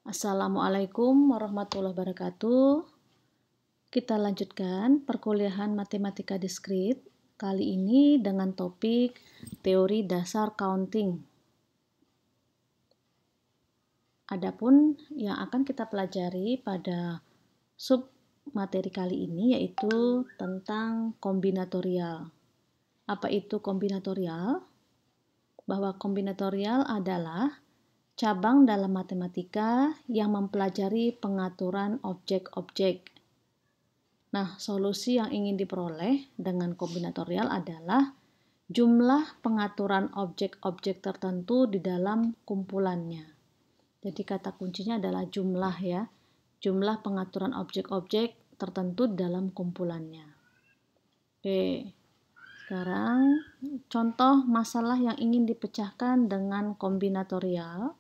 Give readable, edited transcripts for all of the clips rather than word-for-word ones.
Assalamualaikum warahmatullahi wabarakatuh. Kita lanjutkan perkuliahan matematika diskrit kali ini dengan topik teori dasar counting. Adapun yang akan kita pelajari pada sub materi kali ini yaitu tentang kombinatorial. Apa itu kombinatorial? Bahwa kombinatorial adalah cabang dalam matematika yang mempelajari pengaturan objek-objek. Nah, solusi yang ingin diperoleh dengan kombinatorial adalah jumlah pengaturan objek-objek tertentu di dalam kumpulannya. Jadi kata kuncinya adalah jumlah ya, jumlah pengaturan objek-objek tertentu di dalam kumpulannya. Oke, sekarang contoh masalah yang ingin dipecahkan dengan kombinatorial.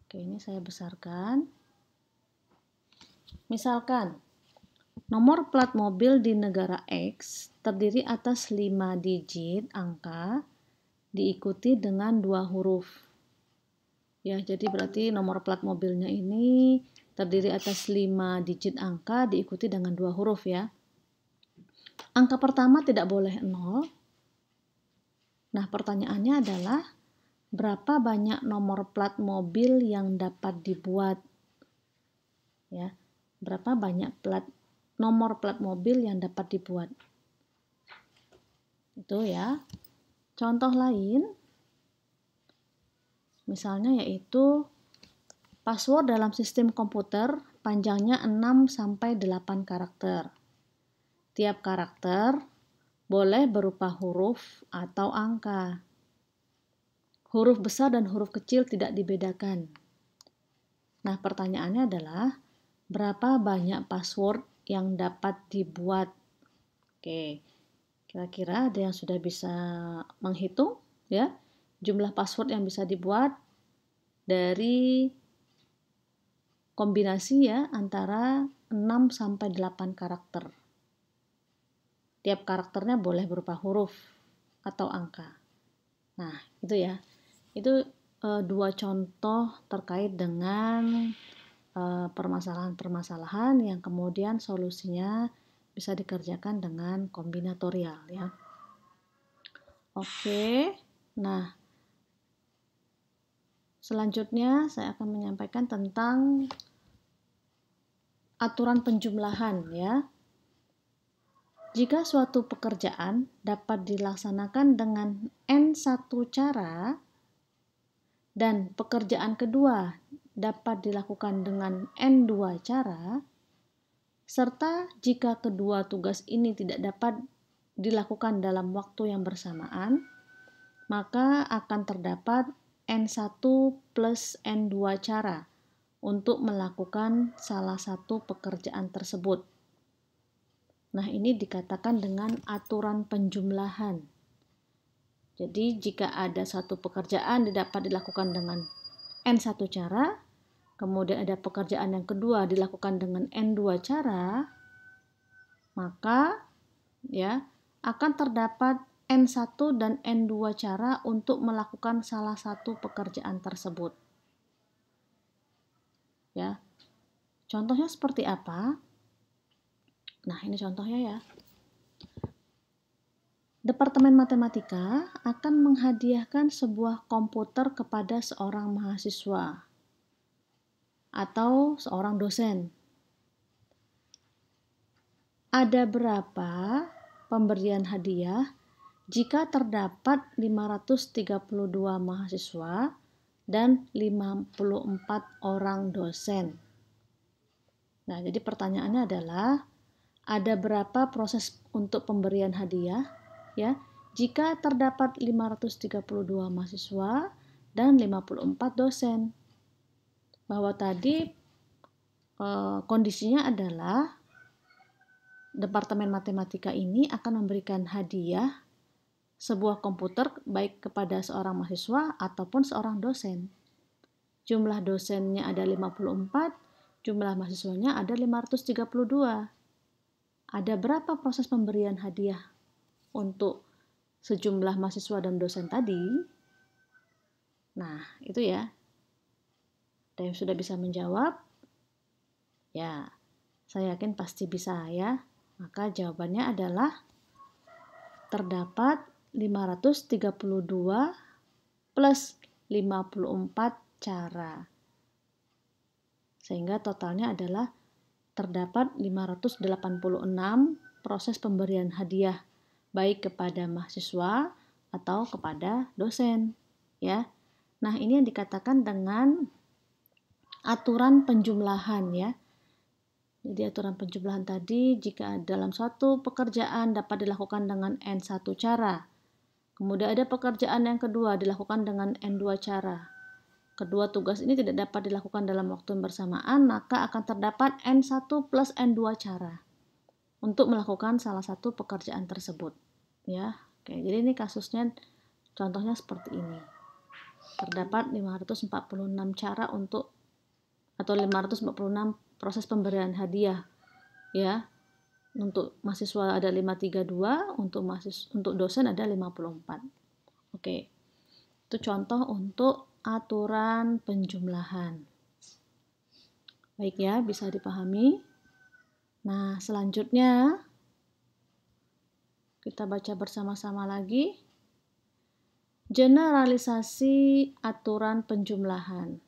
Oke, ini saya besarkan. Misalkan, nomor plat mobil di negara X terdiri atas 5 digit angka diikuti dengan 2 huruf. Ya, jadi berarti nomor plat mobilnya ini terdiri atas 5 digit angka diikuti dengan 2 huruf ya. Angka pertama tidak boleh 0. Nah, pertanyaannya adalah berapa banyak nomor plat mobil yang dapat dibuat? Ya, berapa banyak nomor plat mobil yang dapat dibuat? Itu ya. Contoh lain, misalnya yaitu password dalam sistem komputer panjangnya 6-8 karakter. Tiap karakter boleh berupa huruf atau angka. Huruf besar dan huruf kecil tidak dibedakan. Nah, pertanyaannya adalah berapa banyak password yang dapat dibuat? Oke, kira-kira ada yang sudah bisa menghitung ya jumlah password yang bisa dibuat dari kombinasi ya antara 6-8 karakter. Tiap karakternya boleh berupa huruf atau angka. Nah, itu ya. Itu dua contoh terkait dengan permasalahan-permasalahan yang kemudian solusinya bisa dikerjakan dengan kombinatorial ya. Oke. Nah, selanjutnya saya akan menyampaikan tentang aturan penjumlahan ya. Jika suatu pekerjaan dapat dilaksanakan dengan N1 cara dan pekerjaan kedua dapat dilakukan dengan N2 cara, serta jika kedua tugas ini tidak dapat dilakukan dalam waktu yang bersamaan, maka akan terdapat N1 plus N2 cara untuk melakukan salah satu pekerjaan tersebut. Nah, ini dikatakan dengan aturan penjumlahan. Jadi, jika ada satu pekerjaan dapat dilakukan dengan N1 cara, kemudian ada pekerjaan yang kedua dilakukan dengan N2 cara, maka ya akan terdapat N1 dan N2 cara untuk melakukan salah satu pekerjaan tersebut. Ya. Contohnya seperti apa? Nah, ini contohnya ya. Departemen Matematika akan menghadiahkan sebuah komputer kepada seorang mahasiswa atau seorang dosen. Ada berapa pemberian hadiah jika terdapat 532 mahasiswa dan 54 orang dosen? Nah, jadi pertanyaannya adalah ada berapa proses untuk pemberian hadiah ya jika terdapat 532 mahasiswa dan 54 dosen? Bahwa tadi kondisinya adalah Departemen Matematika ini akan memberikan hadiah sebuah komputer baik kepada seorang mahasiswa ataupun seorang dosen. Jumlah dosennya ada 54, jumlah mahasiswanya ada 532. Ada berapa proses pemberian hadiah untuk sejumlah mahasiswa dan dosen tadi? Nah, itu ya. Ada yang sudah bisa menjawab? Ya, saya yakin pasti bisa ya. Maka jawabannya adalah terdapat 532 plus 54 cara. Sehingga totalnya adalah terdapat 586 proses pemberian hadiah baik kepada mahasiswa atau kepada dosen, ya. Nah, ini yang dikatakan dengan aturan penjumlahan, ya. Jadi aturan penjumlahan tadi, jika dalam suatu pekerjaan dapat dilakukan dengan N1 cara. Kemudian ada pekerjaan yang kedua dilakukan dengan N2 cara. Kedua tugas ini tidak dapat dilakukan dalam waktu yang bersamaan, maka akan terdapat N1 plus N2 cara untuk melakukan salah satu pekerjaan tersebut. Ya, oke. Jadi ini kasusnya, contohnya seperti ini. Terdapat 546 cara untuk, atau 546 proses pemberian hadiah, ya. Untuk mahasiswa ada 532, untuk dosen ada 54. Oke. Itu contoh untuk aturan penjumlahan. Baik ya, bisa dipahami. Nah, selanjutnya kita baca bersama-sama lagi. Generalisasi aturan penjumlahan.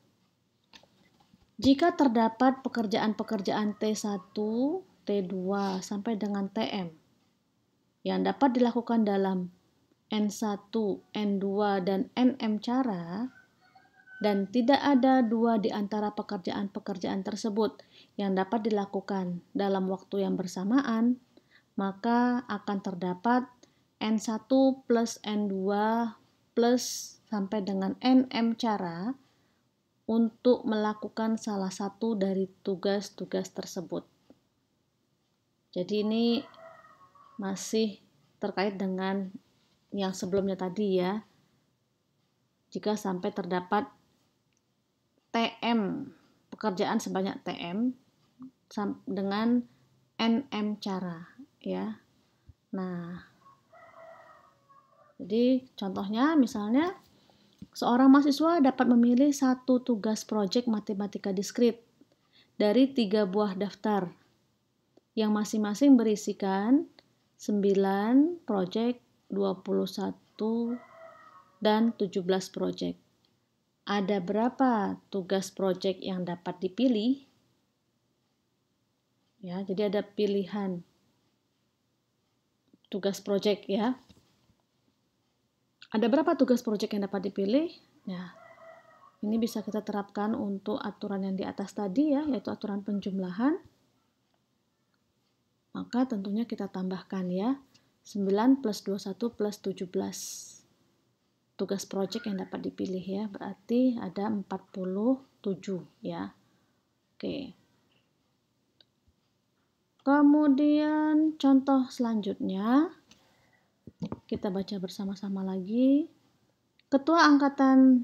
Jika terdapat pekerjaan-pekerjaan T1, T2 sampai dengan TM yang dapat dilakukan dalam N1, N2, dan NM cara, dan tidak ada dua di antara pekerjaan-pekerjaan tersebut yang dapat dilakukan dalam waktu yang bersamaan, maka akan terdapat N1 plus N2 plus sampai dengan NM cara untuk melakukan salah satu dari tugas-tugas tersebut. Jadi ini masih terkait dengan yang sebelumnya tadi ya. Jika sampai terdapat TM, pekerjaan sebanyak TM dengan NM cara ya. Nah, jadi contohnya misalnya seorang mahasiswa dapat memilih satu tugas proyek matematika diskrit dari 3 buah daftar yang masing-masing berisikan 9 proyek, 21 dan 17 proyek. Ada berapa tugas proyek yang dapat dipilih? Ya, jadi ada pilihan tugas proyek ya. Ada berapa tugas proyek yang dapat dipilih? Nah, ini bisa kita terapkan untuk aturan yang di atas tadi ya, yaitu aturan penjumlahan. Maka tentunya kita tambahkan ya, 9 plus 21 plus 17. Tugas proyek yang dapat dipilih ya, berarti ada 47 ya. Oke. Kemudian contoh selanjutnya, kita baca bersama-sama lagi. Ketua Angkatan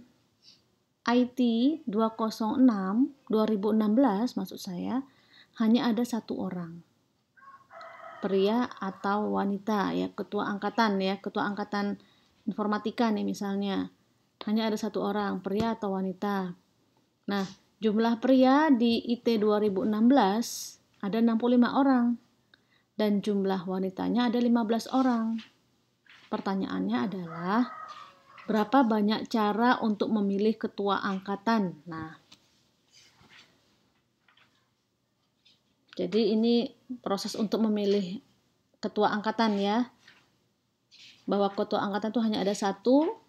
IT 206 2016 maksud saya, hanya ada satu orang. Pria atau wanita ya, ketua angkatan ya, ketua angkatan informatika nih misalnya. Hanya ada satu orang, pria atau wanita. Nah, jumlah pria di IT 2016 ada 65 orang dan jumlah wanitanya ada 15 orang. Pertanyaannya adalah berapa banyak cara untuk memilih ketua angkatan? Nah, jadi ini proses untuk memilih ketua angkatan ya. Bahwa ketua angkatan itu hanya ada satu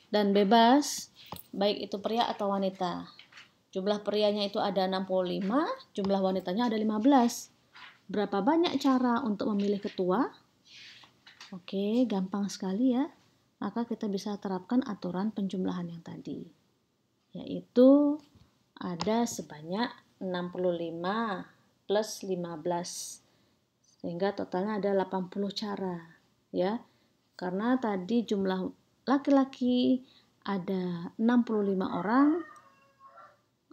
dan bebas, baik itu pria atau wanita. Jumlah prianya itu ada 65, jumlah wanitanya ada 15. Berapa banyak cara untuk memilih ketua? Oke, gampang sekali ya. Maka kita bisa terapkan aturan penjumlahan yang tadi. Yaitu ada sebanyak 65 plus 15. Sehingga totalnya ada 80 cara. Ya, karena tadi jumlah laki-laki ada 65 orang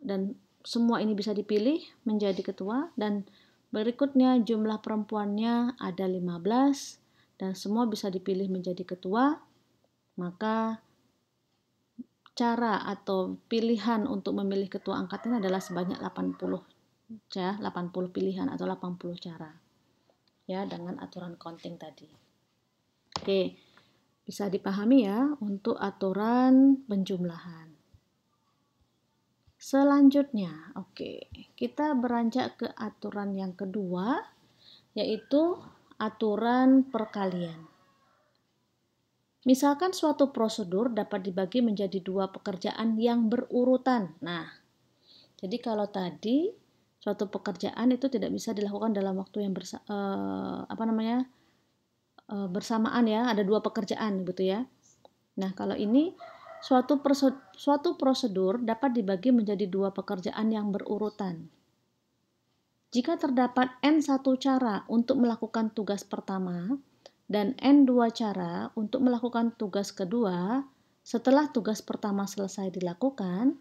dan semua ini bisa dipilih menjadi ketua, dan berikutnya jumlah perempuannya ada 15 dan semua bisa dipilih menjadi ketua, maka cara atau pilihan untuk memilih ketua angkatan adalah sebanyak 80 ya, 80 pilihan atau 80 cara. Ya, dengan aturan counting tadi. Oke, bisa dipahami ya untuk aturan penjumlahan. Selanjutnya, oke, kita beranjak ke aturan yang kedua, yaitu aturan perkalian. Misalkan suatu prosedur dapat dibagi menjadi dua pekerjaan yang berurutan. Nah, jadi kalau tadi suatu pekerjaan itu tidak bisa dilakukan dalam waktu yang bersamaan ya, ada dua pekerjaan gitu ya. Nah, kalau ini suatu prosedur dapat dibagi menjadi dua pekerjaan yang berurutan. Jika terdapat N1 cara untuk melakukan tugas pertama dan N2 cara untuk melakukan tugas kedua, setelah tugas pertama selesai dilakukan,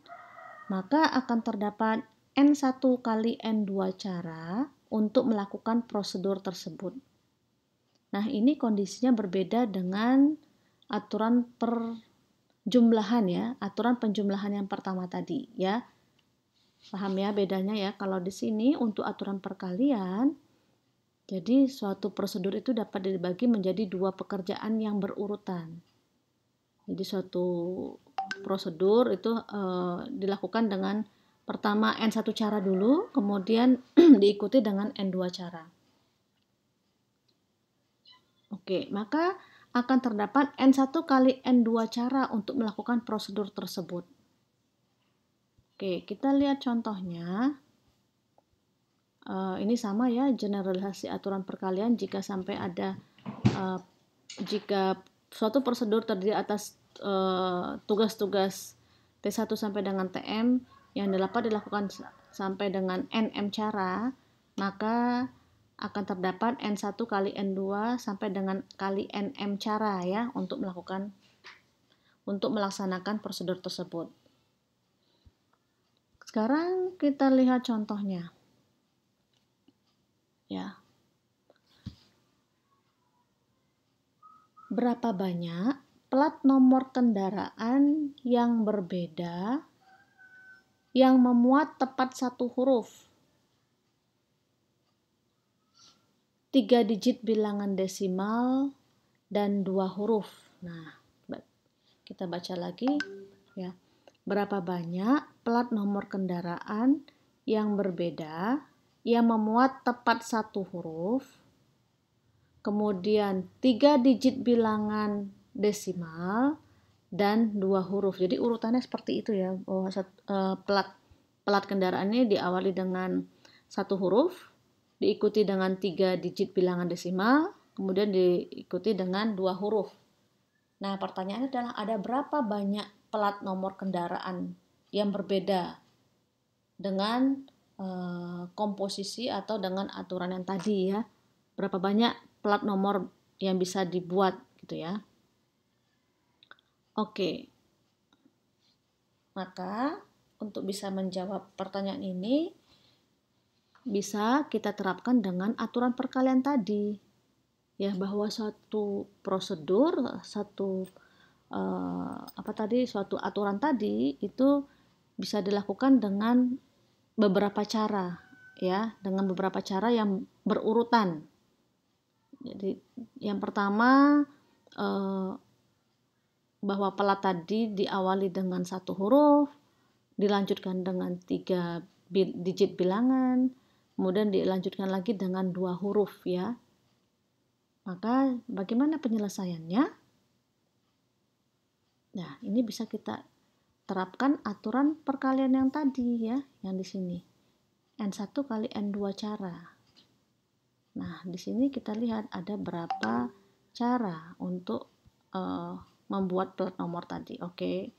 maka akan terdapat N1 kali N2 cara untuk melakukan prosedur tersebut. Nah, ini kondisinya berbeda dengan aturan perjumlahan ya, aturan penjumlahan yang pertama tadi ya. Paham ya bedanya ya? Kalau di sini untuk aturan perkalian, jadi suatu prosedur itu dapat dibagi menjadi dua pekerjaan yang berurutan. Jadi suatu prosedur itu dilakukan dengan pertama N1 cara dulu, kemudian diikuti dengan N2 cara. Oke, maka akan terdapat N1 kali N2 cara untuk melakukan prosedur tersebut. Oke, kita lihat contohnya. Ini sama ya, generalisasi aturan perkalian jika sampai ada jika suatu prosedur terdiri atas tugas-tugas T1 sampai dengan TM yang dapat dilakukan sampai dengan NM cara, maka akan terdapat N1 kali N2 sampai dengan kali NM cara ya untuk melaksanakan prosedur tersebut. Sekarang kita lihat contohnya. Ya. Berapa banyak plat nomor kendaraan yang berbeda yang memuat tepat satu huruf, 3 digit bilangan desimal, dan 2 huruf. Nah, kita baca lagi ya. Berapa banyak plat nomor kendaraan yang berbeda yang memuat tepat satu huruf, kemudian 3 digit bilangan desimal, dan 2 huruf. Jadi urutannya seperti itu ya. Plat kendaraan ini diawali dengan 1 huruf, diikuti dengan 3 digit bilangan desimal, kemudian diikuti dengan 2 huruf. Nah, pertanyaannya adalah ada berapa banyak plat nomor kendaraan yang berbeda dengan komposisi atau dengan aturan yang tadi ya. Berapa banyak plat nomor yang bisa dibuat gitu ya. Oke. Maka untuk bisa menjawab pertanyaan ini bisa kita terapkan dengan aturan perkalian tadi. Ya, bahwa suatu prosedur, suatu aturan tadi itu bisa dilakukan dengan beberapa cara ya, dengan beberapa cara yang berurutan. Jadi yang pertama bahwa plat tadi diawali dengan 1 huruf, dilanjutkan dengan 3 digit bilangan, kemudian dilanjutkan lagi dengan 2 huruf ya. Maka bagaimana penyelesaiannya? Nah, ini bisa kita terapkan aturan perkalian yang tadi ya, yang di sini. N1 kali N2 cara. Nah, di sini kita lihat ada berapa cara untuk membuat plat nomor tadi. Oke.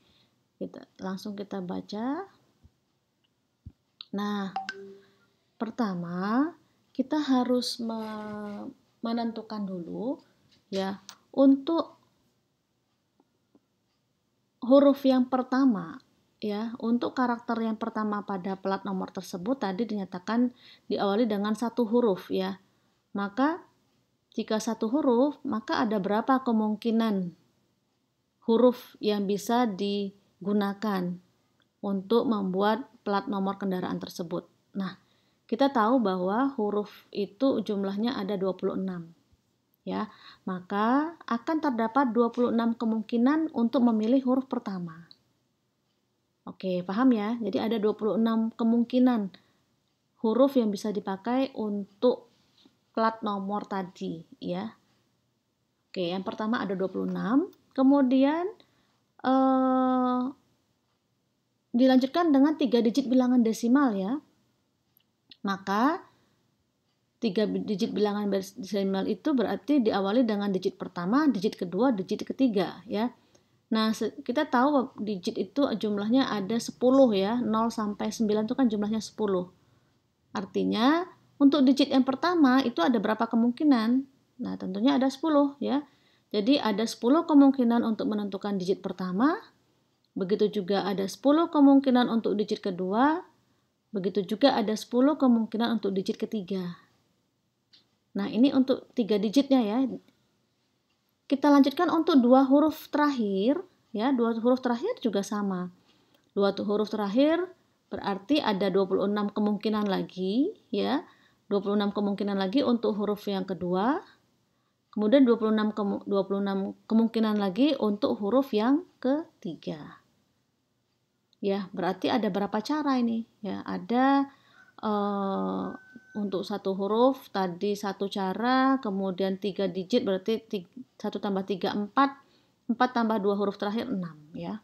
Langsung kita baca. Nah, pertama kita harus menentukan dulu ya untuk huruf yang pertama ya, untuk karakter yang pertama pada plat nomor tersebut tadi dinyatakan diawali dengan 1 huruf ya. Maka jika 1 huruf, maka ada berapa kemungkinan huruf yang bisa gunakan untuk membuat plat nomor kendaraan tersebut. Nah, kita tahu bahwa huruf itu jumlahnya ada 26. Ya, maka akan terdapat 26 kemungkinan untuk memilih huruf pertama. Oke, paham ya? Jadi ada 26 kemungkinan huruf yang bisa dipakai untuk plat nomor tadi, ya. Oke, yang pertama ada 26, kemudian dilanjutkan dengan 3 digit bilangan desimal ya. Maka 3 digit bilangan desimal itu berarti diawali dengan digit pertama, digit kedua, digit ketiga ya. Nah, kita tahu digit itu jumlahnya ada 10 ya, 0 sampai 9 itu kan jumlahnya 10. Artinya, untuk digit yang pertama itu ada berapa kemungkinan? Nah, tentunya ada 10 ya. Jadi, ada 10 kemungkinan untuk menentukan digit pertama, begitu juga ada 10 kemungkinan untuk digit kedua, begitu juga ada 10 kemungkinan untuk digit ketiga. Nah, ini untuk 3 digitnya ya. Kita lanjutkan untuk 2 huruf terakhir, ya, 2 huruf terakhir juga sama. 2 huruf terakhir berarti ada 26 kemungkinan lagi, ya. 26 kemungkinan lagi untuk huruf yang kedua. Kemudian 26 kemungkinan lagi untuk huruf yang ketiga. Ya, berarti ada berapa cara ini? Ya, ada untuk satu huruf tadi satu cara, kemudian 3 digit berarti 1 tambah 3 4, 4 tambah 2 huruf terakhir 6 ya.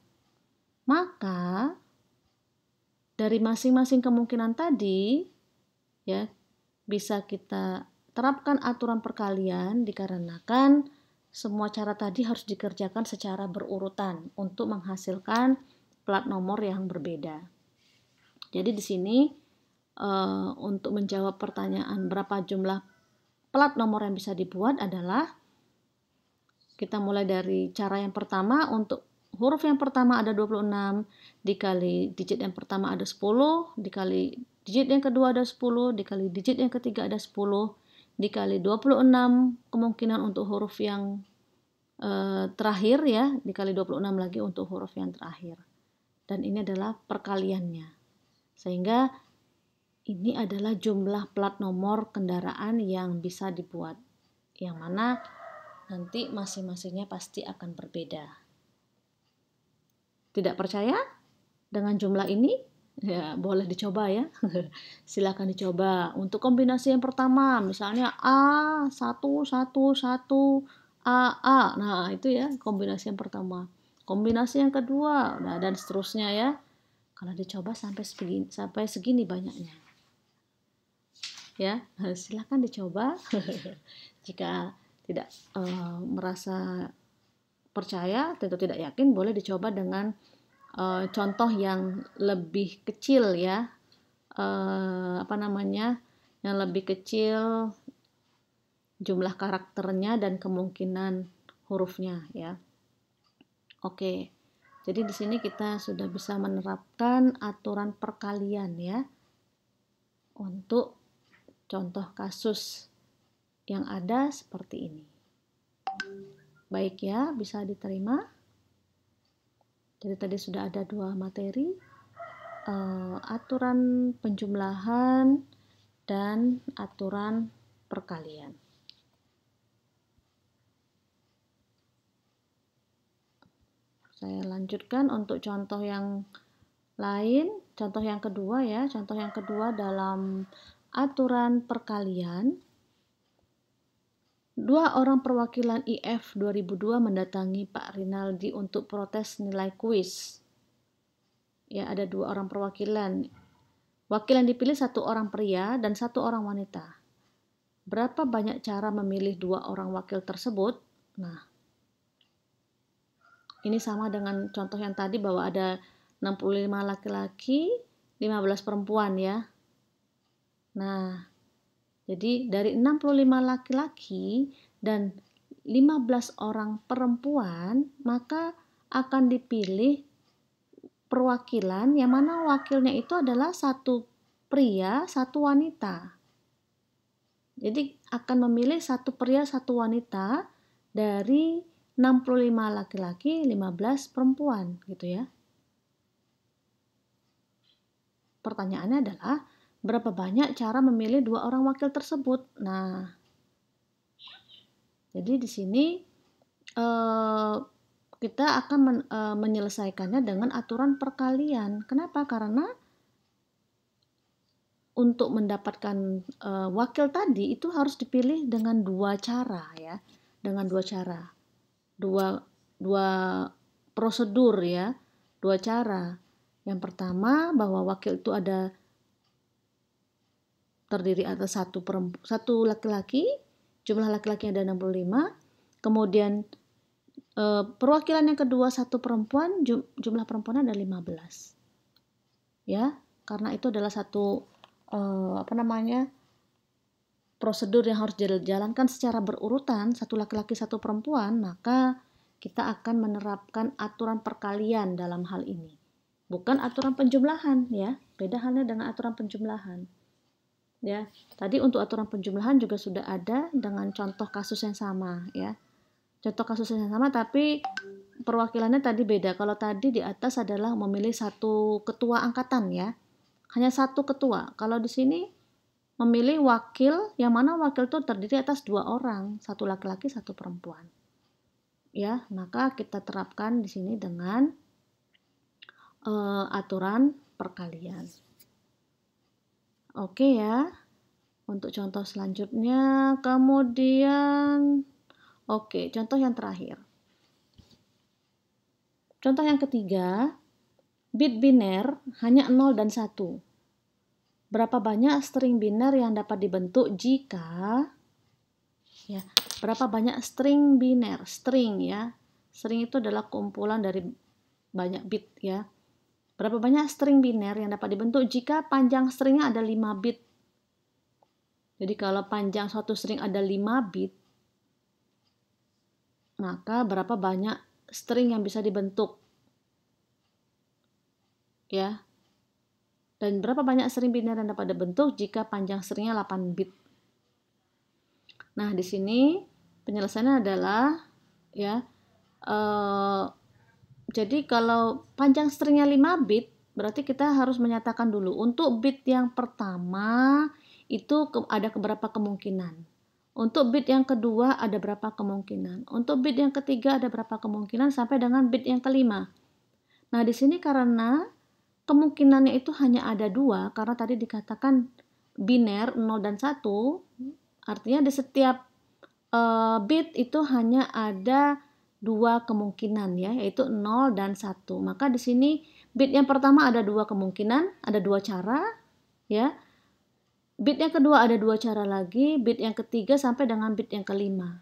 Maka dari masing-masing kemungkinan tadi ya bisa kita terapkan aturan perkalian dikarenakan semua cara tadi harus dikerjakan secara berurutan untuk menghasilkan plat nomor yang berbeda. Jadi di sini untuk menjawab pertanyaan berapa jumlah plat nomor yang bisa dibuat adalah kita mulai dari cara yang pertama. Untuk huruf yang pertama ada 26, dikali digit yang pertama ada 10, dikali digit yang kedua ada 10, dikali digit yang ketiga ada 10, dikali 26 kemungkinan untuk huruf yang terakhir ya, dikali 26 lagi untuk huruf yang terakhir. Dan ini adalah perkaliannya. Sehingga ini adalah jumlah plat nomor kendaraan yang bisa dibuat, yang mana nanti masing-masingnya pasti akan berbeda. Tidak percaya dengan jumlah ini? Ya, boleh dicoba ya. Silakan dicoba. Untuk kombinasi yang pertama, misalnya A111 AA. Nah, itu ya kombinasi yang pertama. Kombinasi yang kedua, nah, dan seterusnya ya. Kalau dicoba sampai segini banyaknya. Ya, silakan dicoba. Jika tidak merasa percaya, tentu tidak yakin, boleh dicoba dengan contoh yang lebih kecil ya, yang lebih kecil jumlah karakternya dan kemungkinan hurufnya ya. Oke, jadi di sini kita sudah bisa menerapkan aturan perkalian ya untuk contoh kasus yang ada seperti ini. Baik ya, bisa diterima. Jadi tadi sudah ada 2 materi, aturan penjumlahan dan aturan perkalian. Saya lanjutkan untuk contoh yang lain, contoh yang kedua ya. Contoh yang kedua dalam aturan perkalian. 2 orang perwakilan IF 2002 mendatangi Pak Rinaldi untuk protes nilai kuis. Ya, ada 2 orang perwakilan. Wakil yang dipilih 1 orang pria dan 1 orang wanita. Berapa banyak cara memilih 2 orang wakil tersebut? Nah, ini sama dengan contoh yang tadi bahwa ada 65 laki-laki, 15 perempuan ya. Nah, jadi dari 65 laki-laki dan 15 orang perempuan, maka akan dipilih perwakilan yang mana wakilnya itu adalah 1 pria, 1 wanita. Jadi akan memilih 1 pria, 1 wanita dari 65 laki-laki, 15 perempuan gitu ya. pertanyaannya adalah berapa banyak cara memilih 2 orang wakil tersebut. Nah, jadi di sini kita akan menyelesaikannya dengan aturan perkalian. Kenapa? Karena untuk mendapatkan wakil tadi itu harus dipilih dengan 2 cara ya, dengan 2 cara, dua prosedur ya, 2 cara. Yang pertama bahwa wakil itu terdiri atas satu laki-laki, jumlah laki-laki ada 65, kemudian perwakilan yang kedua satu perempuan, jumlah perempuan ada 15. Ya, karena itu adalah satu prosedur yang harus dijalankan secara berurutan, satu laki-laki satu perempuan, maka kita akan menerapkan aturan perkalian dalam hal ini. Bukan aturan penjumlahan ya, beda halnya dengan aturan penjumlahan. Ya, tadi untuk aturan penjumlahan juga sudah ada dengan contoh kasus yang sama ya. Contoh kasus yang sama tapi perwakilannya tadi beda. Kalau tadi di atas adalah memilih satu ketua angkatan ya. Hanya satu ketua. Kalau di sini memilih wakil, yang mana wakil itu terdiri atas 2 orang, satu laki-laki, satu perempuan. Ya, maka kita terapkan di sini dengan aturan perkalian. Oke ya. Untuk contoh selanjutnya, kemudian contoh yang terakhir. Contoh yang ketiga, bit biner hanya 0 dan 1. Berapa banyak string biner yang dapat dibentuk jika berapa banyak string biner? String ya. String itu adalah kumpulan dari banyak bit ya. Berapa banyak string biner yang dapat dibentuk jika panjang stringnya ada 5 bit? Jadi kalau panjang suatu string ada 5 bit, maka berapa banyak string yang bisa dibentuk? Ya. Dan berapa banyak string biner yang dapat dibentuk jika panjang stringnya 8 bit? Nah, di sini penyelesaiannya adalah ya jadi kalau panjang stringnya 5 bit, berarti kita harus menyatakan dulu untuk bit yang pertama itu ada berapa kemungkinan. Untuk bit yang kedua ada berapa kemungkinan. Untuk bit yang ketiga ada berapa kemungkinan sampai dengan bit yang kelima. Nah, di sini karena kemungkinannya itu hanya ada 2, karena tadi dikatakan biner 0 dan 1, artinya di setiap bit itu hanya ada 2 kemungkinan ya, yaitu 0 dan 1. Maka di sini bit yang pertama ada 2 kemungkinan, ada 2 cara ya. Bit yang kedua ada 2 cara lagi, bit yang ketiga sampai dengan bit yang kelima.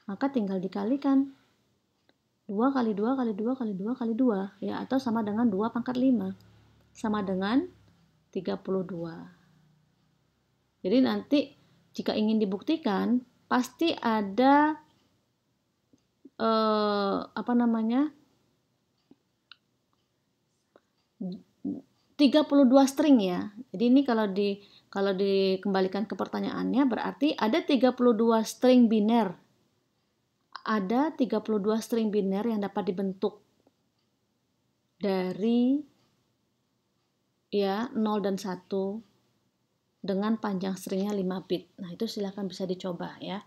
Maka tinggal dikalikan. 2 kali 2 kali 2 kali 2 kali 2 ya, atau sama dengan 2 pangkat 5. Sama dengan 32. Jadi nanti jika ingin dibuktikan pasti ada 32 string ya. Jadi ini kalau dikembalikan ke pertanyaannya berarti ada 32 string biner. Ada 32 string biner yang dapat dibentuk dari 0 dan 1 dengan panjang stringnya 5 bit. Nah, itu silakan bisa dicoba ya.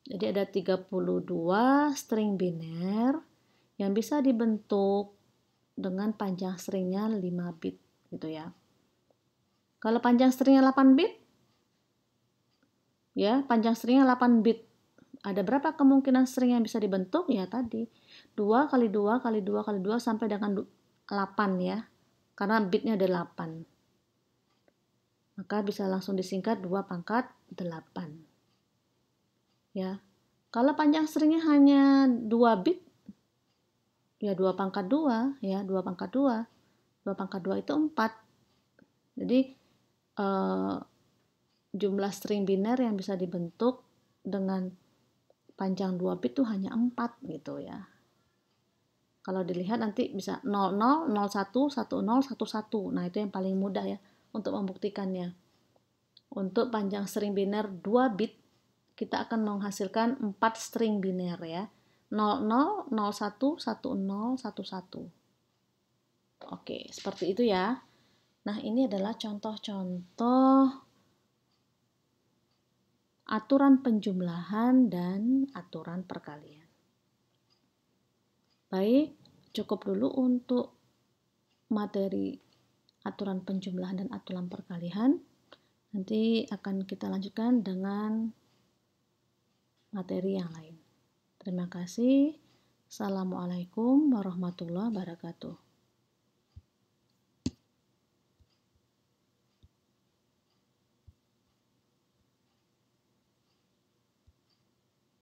Jadi ada 32 string biner yang bisa dibentuk dengan panjang stringnya 5 bit gitu ya. Kalau panjang stringnya 8 bit ya, panjang stringnya 8 bit. Ada berapa kemungkinan string yang bisa dibentuk? Ya tadi 2 kali 2 kali 2 kali 2 sampai dengan 8 ya. Karena bitnya ada 8. Maka bisa langsung disingkat 2 pangkat 8. Ya. Kalau panjang stringnya hanya 2 bit, ya 2 pangkat 2 ya, 2 pangkat 2. 2 pangkat 2 itu 4. Jadi jumlah string biner yang bisa dibentuk dengan panjang 2 bit itu hanya 4 gitu ya. Kalau dilihat nanti bisa 00, 01, 10, 11. Nah, itu yang paling mudah ya untuk membuktikannya. Untuk panjang string biner 2 bit, kita akan menghasilkan 4 string biner ya. 00, 01, 10, 11. Oke, seperti itu ya. Nah, ini adalah contoh-contoh aturan penjumlahan dan aturan perkalian. Baik, cukup dulu untuk materi aturan penjumlahan dan aturan perkalian. Nanti akan kita lanjutkan dengan materi yang lain. Terima kasih. Assalamualaikum warahmatullahi wabarakatuh.